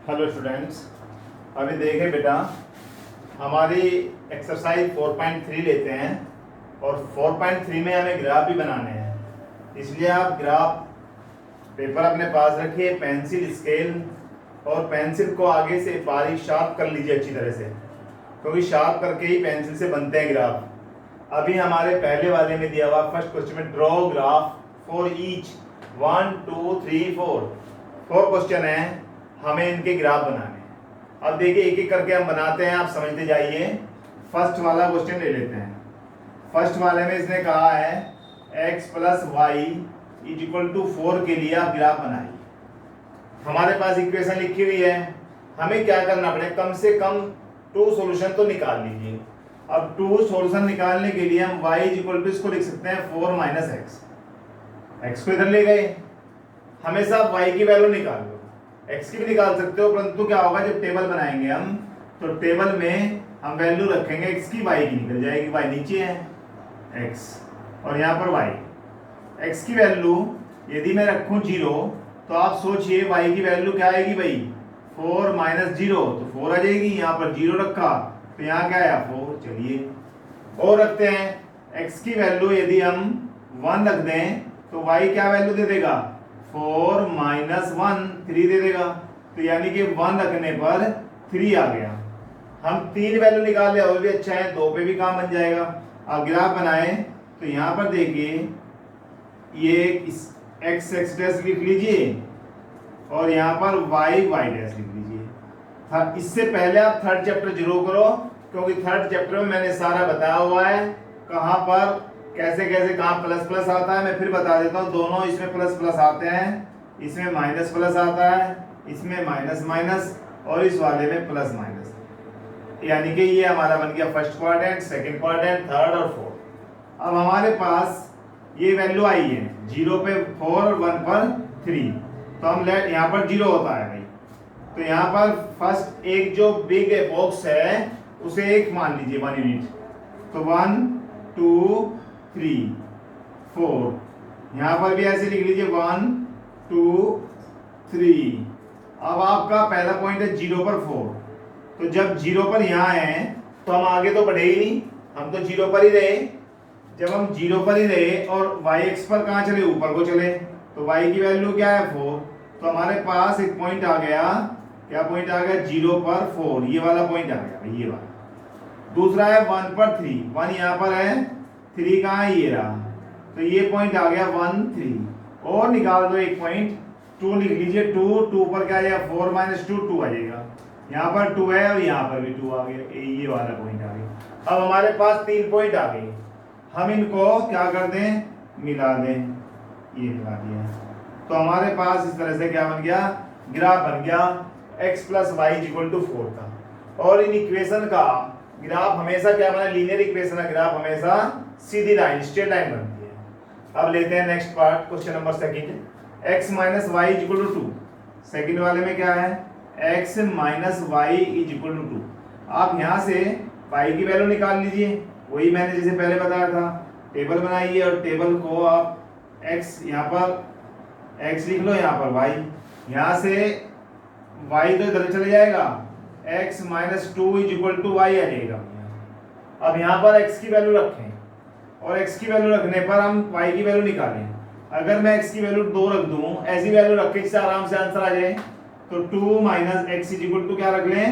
Hello students, अभी देखें बेटा, हमारी एक्सरसाइज 4.3 लेते हैं और 4.3 में हमें ग्राफ भी बनाने हैं। इसलिए आप ग्राफ पेपर अपने पास रखिए, पेंसिल स्केल, और पेंसिल को आगे से बारीक शार्प कर लीजिए अच्छी तरह से, क्योंकि शार्प करके ही पेंसिल से बनते हैं ग्राफ। अभी हमारे पहले वाले में दिया हुआ फर्स्ट क्वेश्चन में draw graph for each 1 2 3 4 question है, हमें इनके ग्राफ बनाने हैं। अब देखिए एक एक करके हम बनाते हैं, आप समझते जाइए। फर्स्ट वाला क्वेश्चन ले लेते हैं। फर्स्ट वाले में इसने कहा है x + y = 4 के लिए आप ग्राफ बनाइए। हमारे पास इक्वेशन लिखी हुई है, हमें क्या करना पड़ेगा, कम से कम 2 सॉल्यूशन तो निकाल लीजिए। अब 2 सॉल्यूशन निकालने के लिए हम y = इसको लिख सकते हैं 4 - x। x को इधर ले गए, हमेशा आप y की वैल्यू निकाल लो, x की भी निकाल सकते हो, परंतु क्या होगा जब टेबल बनाएंगे हम, तो टेबल में हम वैल्यू रखेंगे x की, y की निकल जाएगी। y नीचे है x और यहाँ पर y। x की वैल्यू यदि मैं रखूँ 0, तो आप सोचिए y की वैल्यू क्या आएगी भाई, 4 - 0 तो 4 आ जाएगी। यहाँ पर 0 रखा तो यहाँ क्या आया 4। चलिए और रखते हैं, x की वैल्यू यदि हम 1 रख दें तो y क्या वैल्यू दे देगा, 4 - 1 3 दे देगा। तो यानी कि 1 रखने पर 3 आ गया। हम 3 वैल्यू निकाल लिया, वो भी अच्छा है, 2 पे भी काम बन जाएगा। अब ग्राफ बनाए तो यहाँ पर देखिए, ये x डैश लिख लीजिए और यहाँ पर y डैश लिख लीजिए। इससे पहले आप थर्ड चैप्टर जरूर करो, क्योंकि थर्ड चैप्टर में मैंने सारा बताया हुआ है, कहाँ पर कैसे कैसे कहाँ प्लस प्लस आता है। मैं फिर बता देता हूँ, दोनों इसमें प्लस प्लस आते हैं, इसमें माइनस प्लस आता है, इसमें माइनस माइनस, और इस वाले में प्लस माइनस। यानी कि ये हमारा बन गया first quadrant, second quadrant, third और फोर्थ। अब हमारे पास ये वैल्यू आई है, 0 पे 4 और 1 पर 3, तो हम लेट यहाँ पर 0 होता है भाई, तो यहाँ पर फर्स्ट एक जो बिग बॉक्स है उसे 1 मान लीजिए, 1 यूनिट। तो 1 2 3 4, यहाँ पर भी ऐसे लिख लीजिए 1 2 3। अब आपका पहला पॉइंट है 0 पर 4, तो जब 0 पर यहाँ है तो हम आगे तो बढ़े ही नहीं, हम तो 0 पर ही रहे। जब हम 0 पर ही रहे और y पर कहाँ चले, ऊपर को चले, तो y की वैल्यू क्या है 4, तो हमारे पास एक पॉइंट आ गया। क्या पॉइंट आ गया, 0 पर 4, ये वाला पॉइंट आ गया, ये वाला। दूसरा है 1 पर 3, 1 यहाँ पर है, 3 कहाँ है, ये रहा, तो ये पॉइंट आ गया 1 3। और निकाल दो एक पॉइंट, 2 लिख लीजिए, 2 पर क्या आएगा, 4 - 2 2 आ जाएगा। यहाँ पर 2 है और यहाँ पर भी 2 आ गया, ये वाला पॉइंट आ गया। अब हमारे पास 3 पॉइंट आ गए, हम इनको क्या कर दें, मिला दें, ये मिला दिया, तो हमारे पास इस तरह से क्या बन गया, ग्राफ बन गया x + y = 4 का। और इन इक्वेशन का ग्राफ हमेशा क्या बना, लीनियर इक्वेशन का ग्राफ हमेशा सीधी लाइन, स्ट्रेट लाइन बनती है। अब लेते हैं next part, question number second, x - y = 2। Second वाले में क्या है, x - y = 2। आप यहाँ से y की वैल्यू निकाल लीजिए, वही मैंने जैसे पहले बताया था, टेबल बनाइए और टेबल को आप x यहाँ पर x लिख लो, यहाँ पर y, यहाँ से y तो इधर चले जाएगा, x - 2 = y आ जाएगा। अब यहाँ पर x की वैल्यू रखें और x की वैल्यू रखने पर हम y की वैल्यू निकालें। अगर मैं x की वैल्यू 2 रख दूं, ऐसी वैल्यू रख के इससे आराम से आंसर आ जाए, तो 2 - x = क्या रख लें,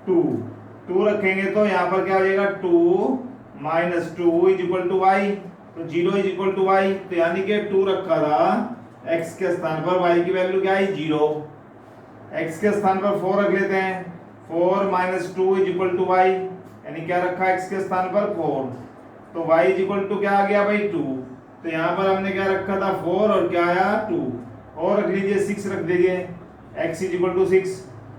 2 रखेंगे तो यहाँ पर क्या हो जाएगा, 2 - 2 = y, तो 0 = y, तो यानी कि 2 रखा था x के स्थान पर, y की वैल्यू क्या है 0। x के स्थान पर 4 रख लेते हैं, 4 - 2 = y, यानी क्या रखा x के स्थान पर 4, तो y = क्या आ गया भाई 2। तो यहाँ पर हमने क्या रखा था 4 और क्या आया 2, और रख लीजिए 6 रख दीजिए, x = 6,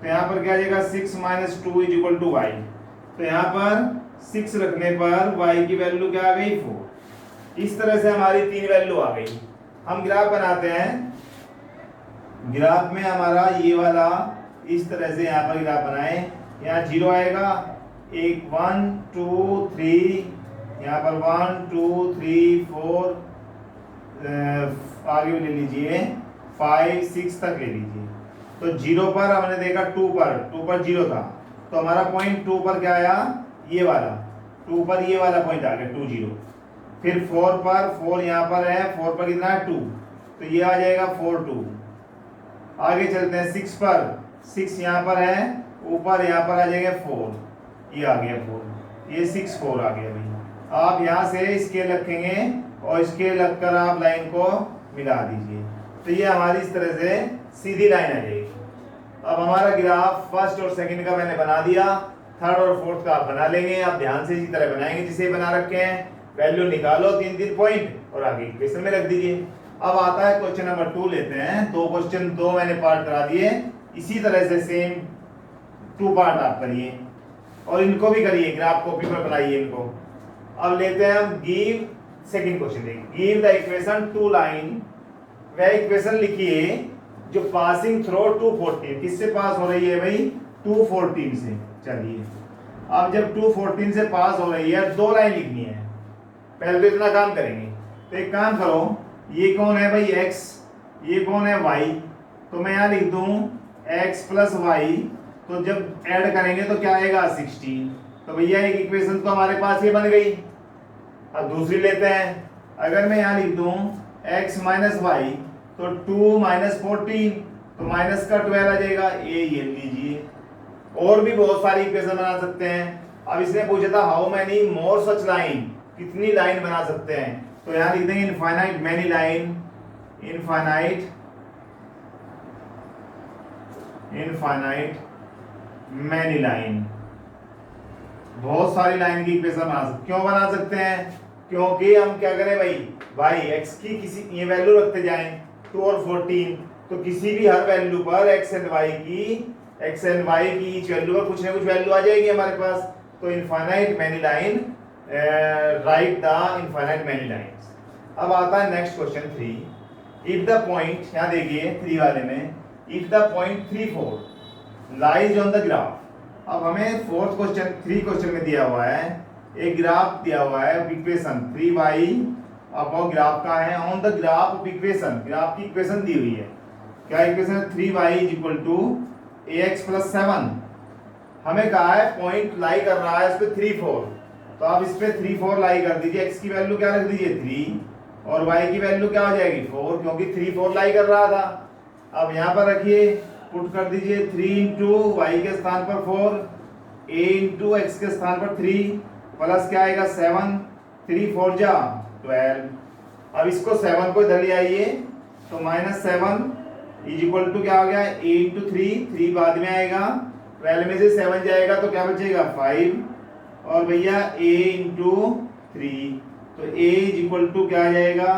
तो यहाँ पर क्या आ जाएगा 6 - 2 = y, तो यहाँ पर 6 रखने पर y की वैल्यू क्या आ गई 4। इस तरह से हमारी 3 वैल्यू आ गई। हम ग्राफ बनाते हैं, ग्राफ में हमारा ये वाला इस तरह से यहाँ पर ग्राफ बनाए, यहाँ 0 आएगा, 1 2 3, यहाँ पर 1 2 3 4, आगे ले लीजिए 5 6 तक ले लीजिए। तो 0 पर हमने देखा 2 पर 0 था, तो हमारा पॉइंट 2 पर क्या आया, ये वाला 2 पर ये वाला पॉइंट आ गया 2 0। फिर 4 पर, 4 यहाँ पर है, 4 पर कितना है 2, तो ये आ जाएगा 4 2। आगे चलते हैं 6 पर, 6 यहाँ पर है, ऊपर यहाँ पर आ जाएगा 4, ये आ गया 4, ये 6 4 आ गया भाई। आप यहाँ से स्केल रखेंगे और स्केल रखकर आप लाइन को मिला दीजिए, तो ये हमारी इस तरह से सीधी लाइन आ जाएगी। अब हमारा ग्राफ फर्स्ट और सेकंड का मैंने बना दिया, थर्ड और फोर्थ का आप बना लेंगे। आप ध्यान से इसी तरह बनाएंगे जिसे बना रखे हैं, वैल्यू निकालो 3 पॉइंट और आगे इक्वेशन में रख दीजिए। अब आता है क्वेश्चन नंबर 2 लेते हैं। दो क्वेश्चन दो मैंने पार्ट करा दिए, इसी तरह से सेम 2 पार्ट आप करिए और इनको भी करिए, ग्राफ कॉपी पर बनाइए इनको। अब लेते हैं हम गिव, सेकंड क्वेश्चन देखिए, गिव द इक्वेशन 2 लाइन, वह इक्वेशन लिखिए जो पासिंग थ्रू 214, किससे पास हो रही है भाई, 214 से। चलिए अब जब 214 से पास हो रही है, दो लाइन लिखनी है, पहले तो इतना काम करेंगे। तो एक काम करो, ये कौन है भाई x, ये कौन है y, तो मैं यहाँ लिख दूं x प्लस वाई, तो जब ऐड करेंगे तो क्या आएगा 16। तो भैया एक इक्वेशन तो हमारे पास ये बन गई। अब दूसरी लेते हैं, अगर मैं यहाँ लिख दूं x माइनस वाई, तो 2 माइनस 14, तो माइनस का 12 आ जाएगा, ये लीजिए। और भी बहुत सारी इक्वेशन बना सकते हैं। अब इसने पूछा था how many more such line, कितनी लाइन बना सकते हैं, तो यहाँ लिख देंगे infinite many line, infinite many line. बहुत सारी लाइन की इक्वेशन बना सकते। क्यों बना सकते हैं, क्योंकि हम क्या करें भाई x की किसी ये वैल्यू रखते जाएं 2 और 14, तो किसी भी हर वैल्यू पर x एंड y की ईच वैल्यू पर कुछ ना कुछ वैल्यू आ जाएगी हमारे पास। तो infinite many line, right the infinite many lines. अब आता है next question 3। If the point, यहाँ देखिए 3 वाले में, if the point 3 4 lies on the graph. अब हमें फोर्थ क्वेश्चन 3 क्वेश्चन में दिया हुआ है, एक ग्राफ दिया हुआ है, इक्वेशन 3y अपॉन ग्राफ का है, on the graph of equation, graph की इक्वेशन दी हुई है। क्या इक्वेशन है, 3y is equal to ax plus 7। हमें कहा है पॉइंट लाई कर रहा है इस पे 3 4, तो आप इस पे 3 4 लाई कर दीजिए। x की वैल्यू क्या रख दीजिए 3 और y की वैल्यू क्या हो जाएगी 4, क्योंकि 3 4 लाई कर रहा था। अब यहाँ पर रखिए, पुट कर दीजिए 3 इंटू वाई के स्थान पर 4, a इंटू एक्स के स्थान पर 3, प्लस क्या आएगा 7, 3 4 जा 12। अब इसको 7 को इधर ले आइए, तो माइनस 7 इज इक्वल टू क्या हो गया a इंटू 3 बाद में आएगा, 12 में से 7 जाएगा तो क्या बचेगा 5, और भैया a इंटू 3, तो a इज इक्वल टू क्या आ जाएगा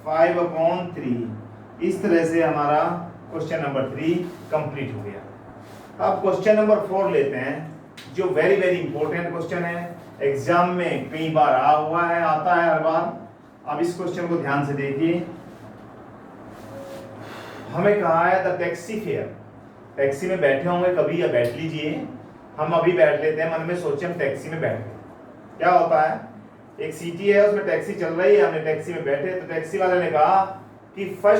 5 अपॉन 3। इस तरह से हमारा क्वेश्चन नंबर 3 कंप्लीट हो गया। अब क्वेश्चन नंबर 4 लेते हैं, जो वेरी वेरी इंपॉर्टेंट क्वेश्चन है, एग्जाम में कई बार आता है हर बार। अब इस क्वेश्चन को ध्यान से देखिए। हमें कहा है द टैक्सी फेयर, टैक्सी में बैठे होंगे कभी, या बैठ लीजिए, हम अभी बैठ लेते हैं, मन में सोचे हम टैक्सी में बैठ गए। क्या होता है, एक सिटी है उसमें टैक्सी चल रही है, हमने टैक्सी में बैठे, तो टैक्सी वाले ने कहा कि फॉर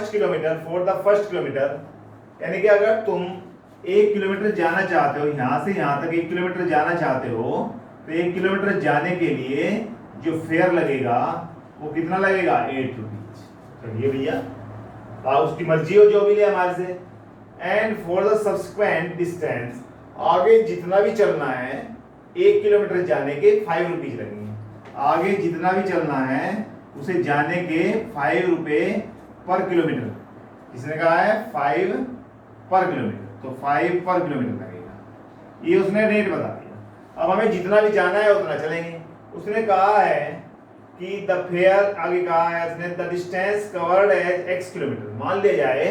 द फर्स्ट किलोमीटर, यानी कि अगर तुम 1 किलोमीटर जाना चाहते हो, यहाँ से यहाँ तक 1 किलोमीटर जाना चाहते हो, तो 1 किलोमीटर जाने के लिए जो फेयर लगेगा वो कितना लगेगा 8 रुपीज। चलिए भैया, उसकी मर्जी हो जो भी ले हमारे से। And for the subsequent distance, आगे जितना भी चलना है 1 किलोमीटर जाने के 5 रुपीज लगेंगे। आगे जितना भी चलना है उसे जाने के 5 रुपए पर किलोमीटर, किसने कहा है 5 पर किलोमीटर, तो 5 पर किलोमीटर लगेगा, ये उसने रेट बता दिया। अब हमें जितना भी जाना है उतना चलेंगे। उसने कहा है कि द फेयर, आगे कहा है उसने the distance covered as x kilometre. मान लिया जाए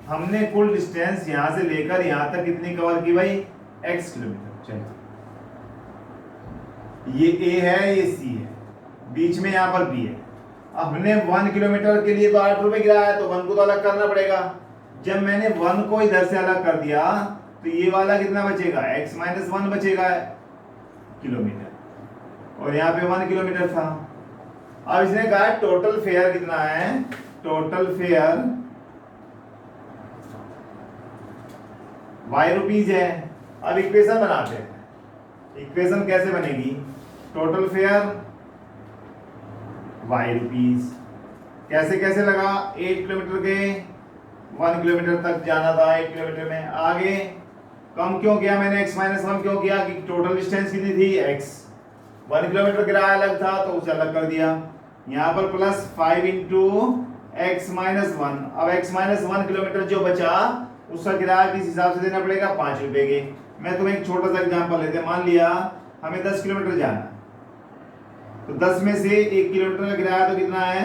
हमने कुल डिस्टेंस यहाँ से लेकर यहाँ तक कितनी कवर की भाई x किलोमीटर। चलिए, ये a है, ये c है, बीच में यहाँ पर b है। हमने 1 किलोमीटर के लिए तो 8 रुपए गिराया है, तो 1 को तो अलग करना पड़ेगा। जब मैंने 1 को इधर से अलग कर दिया तो ये वाला कितना बचेगा x माइनस 1 बचेगा किलोमीटर, और यहाँ पे 1 किलोमीटर था। अब इसने कहा टोटल फेयर कितना है, टोटल फेयर वाई रुपीज है। अब इक्वेशन बनाते हैं। इक्वेशन कैसे बनेगी? टोटल फेयर वाई रुपीज, कैसे कैसे लगा? 8 किलोमीटर के 1 किलोमीटर तक जाना था 8 किलोमीटर में। आगे कम क्यों किया मैंने? x माइनस 1 क्यों किया? कि टोटल डिस्टेंस कितनी थी? x। 1 किलोमीटर किराया अलग था तो उसे अलग कर दिया। यहाँ पर प्लस 5 इंटू एक्स माइनस 1। अब x माइनस 1 किलोमीटर जो बचा उसका किराया किस हिसाब से देना पड़ेगा? 5 रुपए के। मैं तुम्हें एक छोटा सा एग्जांपल लेते हैं। मान लिया हमें 10 किलोमीटर जाना, तो 10 में से 1 किलोमीटर का किराया तो कितना है?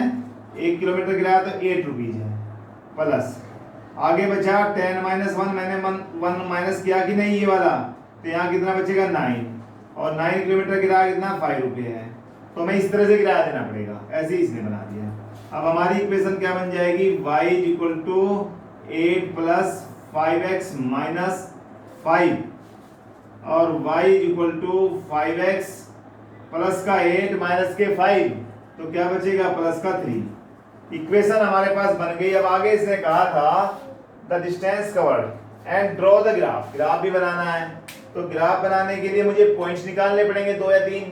1 किलोमीटर किराया तो 8 रुपीज है। प्लस आगे बचा 10 माइनस 1, मैंने 1 माइनस किया कि नहीं ये वाला, तो यहाँ कितना बचेगा? 9। और 9 किलोमीटर किराया कितना? 5 रुपये है। तो हमें इस तरह से किराया देना पड़ेगा। ऐसे ही इसने बना दिया। अब हमारी इक्वेशन क्या बन जाएगी? y equal to 8 plus 5x minus 5 और y equal to 5x plus का 8 माइनस के 5, तो क्या बचेगा? प्लस का 3। इक्वेशन हमारे पास बन गई। अब आगे इसने कहा था the distance covered and draw the graph. Graph भी बनाना है, तो ग्राफ बनाने के लिए मुझे पॉइंट्स निकालने पड़ेंगे 2 या 3।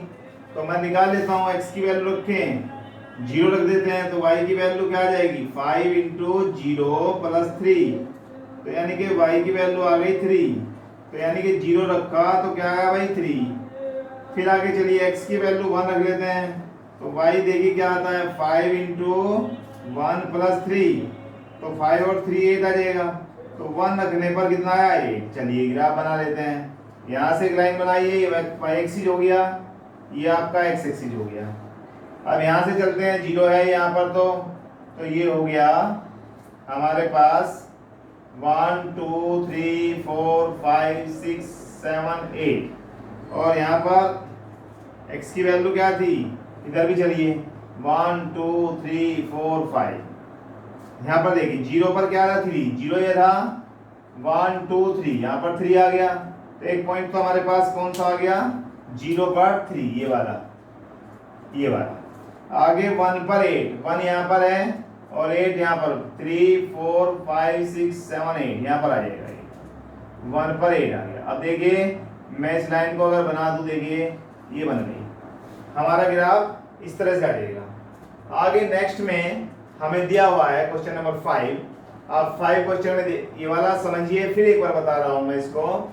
तो मैं निकाल लेता हूँ। x की वैल्यू रखें 0 रख देते हैं, तो y की वैल्यू क्या आ जाएगी? 5 इंटू 0 प्लस 3, तो यानी कि y की वैल्यू आ गई 3। तो यानी कि 0 रखा तो क्या आया भाई? 3। फिर आगे चलिए x की वैल्यू 1 रख लेते हैं, तो y देखिए क्या आता है? 5 इंटू 1 प्लस 3, तो 5 और 3 8 आ जाएगा। तो 1 रखने पर कितना आया? 8। चलिए ग्राफ बना लेते हैं। यहाँ से एक लाइन बनाइए, ये एक्सिस हो गया, ये आपका एक्स एक्सिस हो गया। अब यहाँ से चलते हैं, 0 है यहाँ पर, तो ये हो गया हमारे पास 1 2 3 4 5 6 7 8। और यहाँ पर x की वैल्यू क्या थी? इधर भी चलिए 1 2 3 4 5। यहाँ पर देखिए 0 पर क्या था? 3। 0 ये था 1 2 3, यहाँ पर 3 आ गया। तो एक पॉइंट तो हमारे पास कौन सा आ गया? 0 पर 3, ये वाला। आगे 1 पर 8, 1 यहाँ पर है और 8 यहाँ पर, 3 4 5 6 7 8 यहाँ पर आ जाएगा। 1 पर 8 आ गया। अब देखिए मैं इस लाइन को अगर बना दूं, देखिए ये बन गई। हमारा ग्राफ इस तरह से आ जाएगा। आगे नेक्स्ट में हमें दिया हुआ है क्वेश्चन नंबर 5। आप 5 क्वेश्चन में ये वाला समझिए, फिर एक बार बता रहा हूं मैं इसको।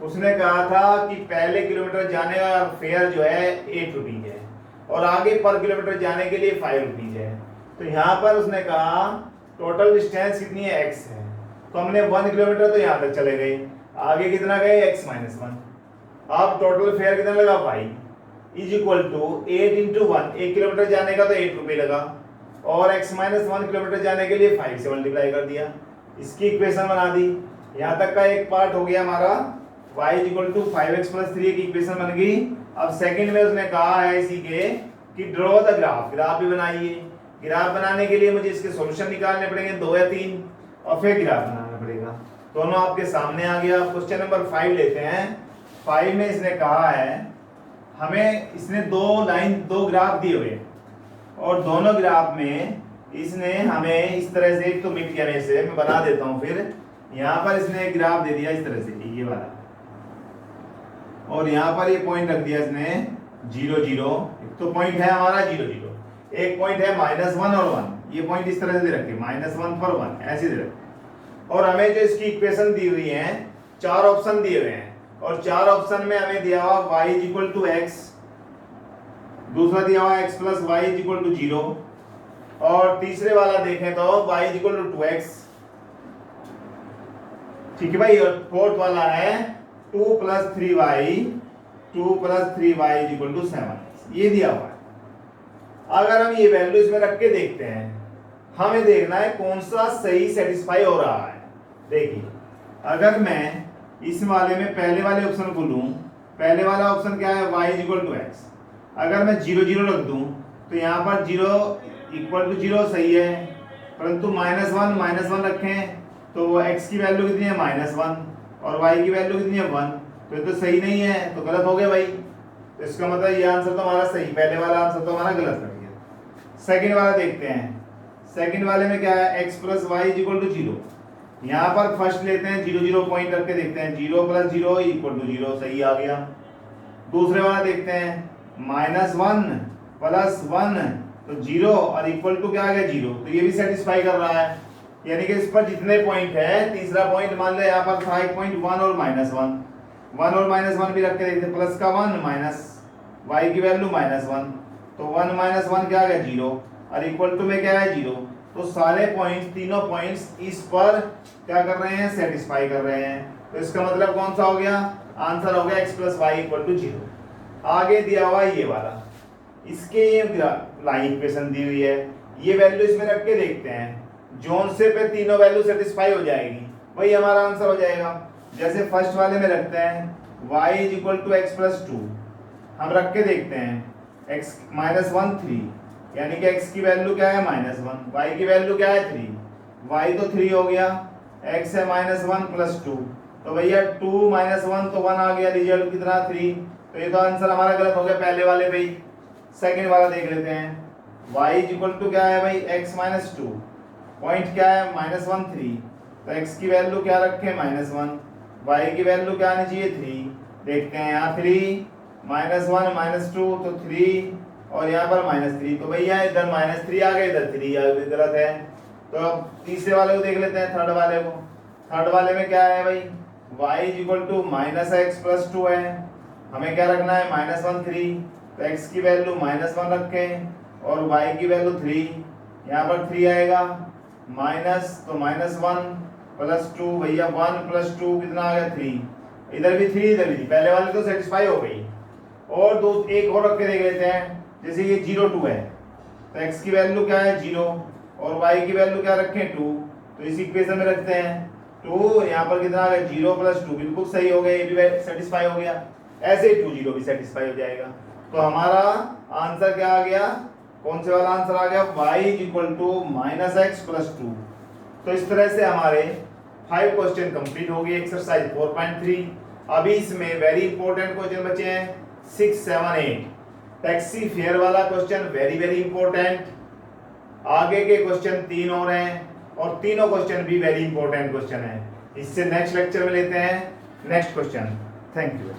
उसने कहा था कि पहले किलोमीटर जाने का फेयर जो है 8 रुपीज है और आगे पर किलोमीटर जाने के लिए 5 रुपीज है। तो यहाँ पर उसने कहा टोटल डिस्टेंस कितनी है? x है। तो हमने 1 किलोमीटर तो यहाँ तक चले गए, आगे कितना गए? x minus 1। अब टोटल फेयर कितना लगा? y is equal to 8 into 1। 1 kilometre जाने का तो 8 रुपये लगा और x माइनस 1 किलोमीटर जाने के लिए 5 से मल्टीप्लाई कर दिया। इसकी इक्वेशन बना दी। यहाँ तक का एक पार्ट हो गया हमारा। y is equal to 5x plus 3 की इक्वेशन बन गई। अब सेकंड में उसने कहा है इसी के कि ड्रॉ द ग्राफ। ग्राफ भी बनाइए। ग्राफ बनाने के लिए मुझे इसके सॉल्यूशन निकालने पड़ेंगे 2 या 3 और फिर ग्राफ बनाना पड़ेगा। दोनों आपके सामने आ गया। क्वेश्चन नंबर 5 लेते हैं। 5 में इसने कहा है हमें, इसने 2 ग्राफ दिए हुए और दोनों ग्राफ में इसने हमें इस तरह से, एक तो मिट गया में से, मैं बना देता हूं। फिर यहाँ पर इसने एक ग्राफ दे दिया इस तरह से, ये वाला, और यहाँ पर ये पॉइंट रख दिया इसने 0 0। एक तो पॉइंट है हमारा 0 0, एक पॉइंट है -1 और 1। ये पॉइंट इस तरह से दे रखे, -1 पर 1 ऐसे दे रखे। और हमें जो इसकी इक्वेशन दी हुई है, 4 ऑप्शन दिए हुए हैं और 4 ऑप्शन में हमें दिया हुआ y is equal to x, दूसरा दिया हुआ x plus y is equal to 0 और तीसरे वाला देखें तो y is equal to 2x। ठीक है भाई। और फोर्थ वाला है 2 plus 3y is equal to 7। ये दिया हुआ है। अगर हम ये वैल्यू इसमें रख के देखते हैं, हमें देखना है कौन सा सही सेटिस्फाई हो रहा है। देखिए अगर मैं इस वाले में पहले वाले ऑप्शन को लूं, पहले वाला ऑप्शन क्या है? y is equal to x। अगर मैं 0 0 रख दूं तो यहाँ पर 0 इक्वल टू 0 सही है, परंतु -1 रखें तो x की वैल्यू कितनी है? -1 और y की वैल्यू कितनी है? 1। तो ये तो सही नहीं है, तो गलत हो गया भाई। तो इसका मतलब ये आंसर तो हमारा सही, पहले वाला आंसर तो हमारा गलत लग गया। सेकंड वाला देखते हैं। सेकंड वाले में क्या है? x plus y is equal to 0। यहाँ पर फर्स्ट लेते हैं 0 0 पॉइंट रख के देखते हैं, 0 + 0 = 0, सही आ गया। दूसरे वाला देखते हैं -1 + 1 तो 0 और इक्वल टू क्या आ गया 0, तो ये भी सेटिस्फाई कर रहा है। यानी कि इस पर जितने पॉइंट है, तीसरा पॉइंट मान लो यहाँ पर था एक पॉइंट 1 और -1, 1 और -1 भी रख के देखते हैं, प्लस का 1 माइनस y की वैल्यू -1, तो 1 - 1 क्या आ गया 0 और इक्वल टू में क्या है 0। तो सारे पॉइंट्स, तीनों पॉइंट्स इस पर क्या कर रहे हैं, सेटिस्फाई कर रहे हैं। तो इसका मतलब कौन सा हो गया, आंसर हो गया x + y = 0। आगे दिया हुआ ये वाला, इसके ये लाइन इक्वेशन दी हुई है, ये वैल्यू इसमें रख के देखते हैं, जोन से पे तीनों वैल्यू सेटिस्फाई हो जाएगी, वही हमारा आंसर हो जाएगा। जैसे फर्स्ट वाले में रखते हैं y = x + 2, हम रख के देखते हैं x - 1 3, यानी कि x की वैल्यू क्या है -1, y की वैल्यू क्या है 3, y तो 3 हो गया, x है -1 + 2, तो भैया 2 - 1 तो 1 आ गया, रिजल्ट कितना 3। तो ये तो आंसर हमारा गलत हो गया पहले वाले पे ही। सेकंड वाला देख लेते हैं, y = क्या है भाई x - 2, पॉइंट क्या है -1 3, तो x की वैल्यू क्या रखें -1, y की वैल्यू क्या आनी चाहिए 3। देखते हैं यहाँ 3 -1 - 2 तो 3 और यहाँ पर -3, तो भैया इधर -3 आ गया, इधर 3 आ गया, गलत है। तो अब तीसरे वाले को देख लेते हैं, थर्ड वाले को। थर्ड वाले में क्या है भाई, y = -x + 2 है, हमें क्या रखना है -1 3, तो x की वैल्यू -1 रखें और y की वैल्यू 3, यहाँ पर 3 आएगा माइनस, तो -1 + 2, भैया 1 + 2 कितना आ गया 3, इधर भी 3 इधर भी, पहले वाले तो सेटिस्फाई हो गई। और दो एक और रख के देख लेते हैं, जैसे ये 0 2 है, तो x की वैल्यू क्या है 0 और y की वैल्यू क्या रखें 2, तो इस इक्वेशन में रखते हैं 2, यहाँ पर कितना आ गया 0 + 2, बिल्कुल सही हो गया, ये भी सेटिस्फाई हो गया, ऐसे ही 2 0 भी सेटिस्फाई हो जाएगा। तो हमारा आंसर क्या आ गया, कौन से वाला आंसर आ गया, y = -x + 2। तो इस तरह से हमारे 5 क्वेश्चन कंप्लीट हो गए एक्सरसाइज 4.3। अभी इसमें वेरी इंपॉर्टेंट क्वेश्चन बचे हैं 6 7 8। टैक्सी फेयर वाला क्वेश्चन वेरी इंपॉर्टेंट, आगे के क्वेश्चन 3 और हैं और तीनों क्वेश्चन भी वेरी इंपॉर्टेंट क्वेश्चन है। इससे नेक्स्ट लेक्चर में लेते हैं नेक्स्ट क्वेश्चन। Thank you.